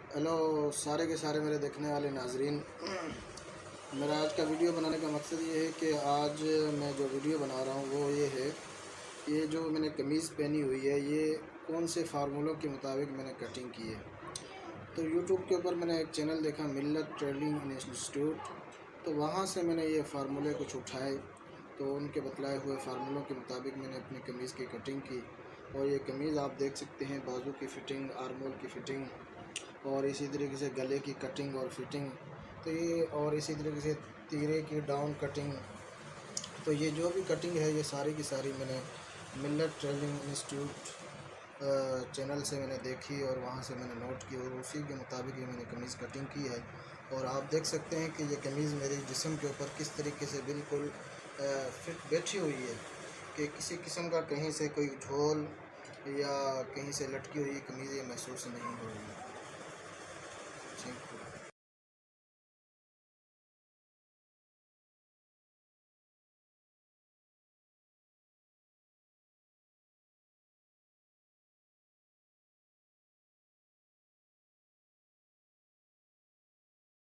Hello सारे के सारे मेरे देखने वाले नाजरीन। मेरा आज का वीडियो बनाने का मकसद ये है कि आज मैं जो वीडियो बना रहा हूँ वो ये है, ये जो मैंने कमीज़ पहनी हुई है ये कौन से फार्मूलों के मुताबिक मैंने कटिंग की है। तो यूट्यूब के ऊपर मैंने एक चैनल देखा, मिल्लत ट्रेनिंग इंस्टीट्यूट, तो वहाँ से मैंने ये फार्मूले कुछ उठाए, तो उनके बतलाए हुए फार्मूलों के मुताबिक मैंने अपनी कमीज़ की कटिंग की। और ये कमीज़ आप देख सकते हैं, बाजू की फ़िटिंग, आर्मोल की फ़िटिंग और इसी तरीके से गले की कटिंग और फिटिंग, तो ये और इसी तरीके से तीरे की डाउन कटिंग। तो ये जो भी कटिंग है ये सारी की सारी मैंने मिल्लत ट्रेनिंग इंस्टीट्यूट चैनल से मैंने देखी और वहाँ से मैंने नोट की और उसी के मुताबिक ये मैंने कमीज़ कटिंग की है। और आप देख सकते हैं कि ये कमीज़ मेरे जिस्म के ऊपर किस तरीके से बिल्कुल फिट बैठी हुई है कि किसी किस्म का कहीं से कोई झोल या कहीं से लटकी हुई कमीज़ ये महसूस नहीं हो रही।